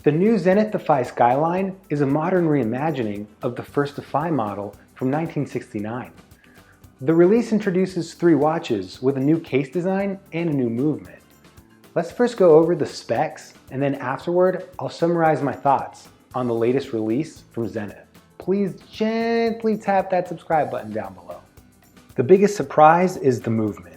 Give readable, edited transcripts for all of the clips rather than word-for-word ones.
The new Zenith Defy Skyline is a modern reimagining of the first Defy model from 1969. The release introduces 3 watches with a new case design and a new movement. Let's first go over the specs, and then afterward, I'll summarize my thoughts on the latest release from Zenith. Please gently tap that subscribe button down below. The biggest surprise is the movement.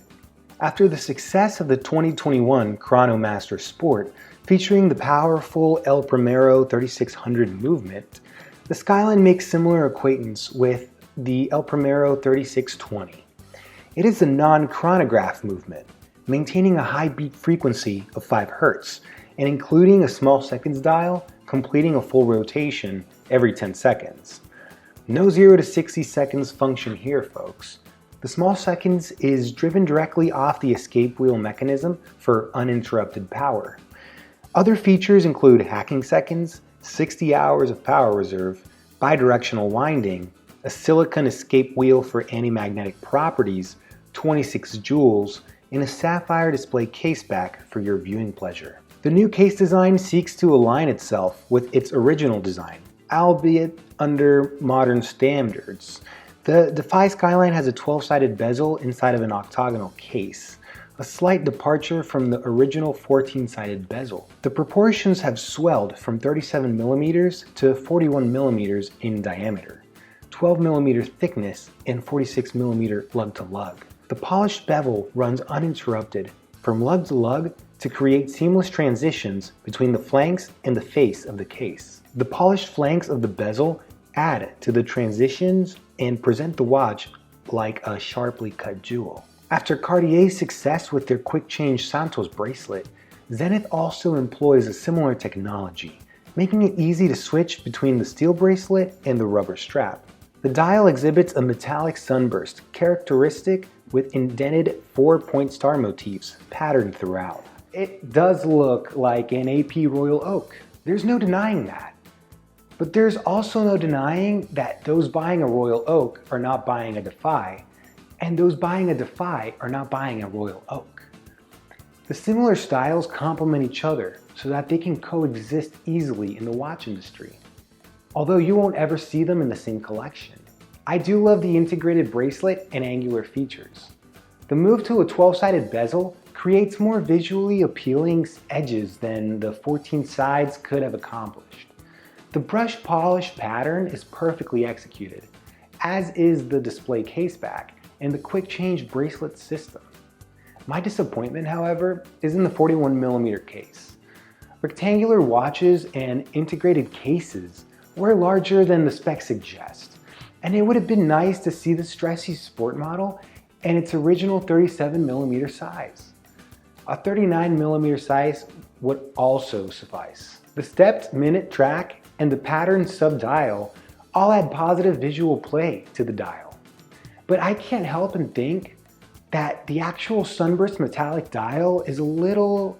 After the success of the 2021 Chronomaster Sport, featuring the powerful El Primero 3600 movement, the Skyline makes similar acquaintance with the El Primero 3620. It is a non-chronograph movement, maintaining a high beat frequency of 5 Hz, and including a small seconds dial, completing a full rotation every 10 seconds. No 0 to 60 seconds function here, folks. The small seconds is driven directly off the escape wheel mechanism for uninterrupted power. Other features include hacking seconds, 60 hours of power reserve, bidirectional winding, a silicon escape wheel for anti-magnetic properties, 26 joules, and a sapphire display case back for your viewing pleasure. The new case design seeks to align itself with its original design, albeit under modern standards. The Defy Skyline has a 12-sided bezel inside of an octagonal case, a slight departure from the original 14-sided bezel. The proportions have swelled from 37mm to 41mm in diameter, 12mm thickness, and 46mm lug to lug. The polished bevel runs uninterrupted from lug to lug to create seamless transitions between the flanks and the face of the case. The polished flanks of the bezel add to the transitions and present the watch like a sharply cut jewel. After Cartier's success with their quick change Santos bracelet, Zenith also employs a similar technology, making it easy to switch between the steel bracelet and the rubber strap. The dial exhibits a metallic sunburst characteristic with indented 4-point star motifs patterned throughout. It does look like an AP Royal Oak. There's no denying that. But there's also no denying that those buying a Royal Oak are not buying a Defy, and those buying a Defy are not buying a Royal Oak. The similar styles complement each other so that they can coexist easily in the watch industry, although you won't ever see them in the same collection. I do love the integrated bracelet and angular features. The move to a 12-sided bezel creates more visually appealing edges than the 14 sides could have accomplished. The brush polish pattern is perfectly executed, as is the display caseback and the quick change bracelet system. My disappointment, however, is in the 41mm case. Rectangular watches and integrated cases were larger than the specs suggest, and it would have been nice to see the Stressy Sport model and its original 37mm size. A 39mm size would also suffice. The stepped minute track and the pattern sub-dial all add positive visual play to the dial. But I can't help and think that the actual sunburst metallic dial is a little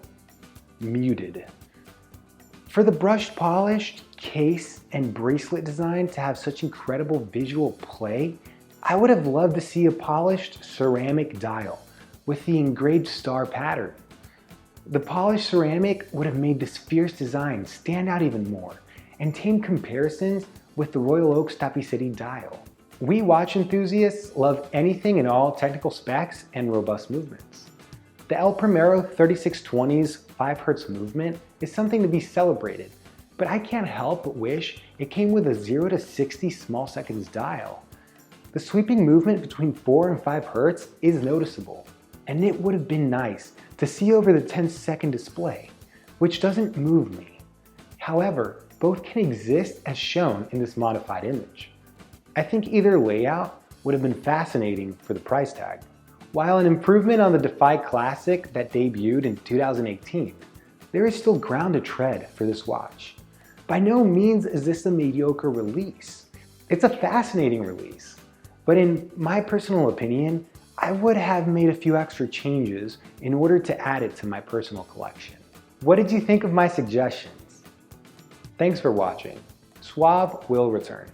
muted. For the brushed polished case and bracelet design to have such incredible visual play, I would have loved to see a polished ceramic dial with the engraved star pattern. The polished ceramic would have made this fierce design stand out even more and tame comparisons with the Royal Oak's Tapisserie dial. We watch enthusiasts love anything and all technical specs and robust movements. The El Primero 3620's 5 Hz movement is something to be celebrated, but I can't help but wish it came with a 0 to 60 small seconds dial. The sweeping movement between 4 and 5 Hz is noticeable, and it would have been nice to see over the 10-second display, which doesn't move me. However, both can exist as shown in this modified image. I think either layout would have been fascinating for the price tag. While an improvement on the Defy Classic that debuted in 2018, there is still ground to tread for this watch. By no means is this a mediocre release. It's a fascinating release, but in my personal opinion, I would have made a few extra changes in order to add it to my personal collection. What did you think of my suggestions? Thanks for watching. Suave will return.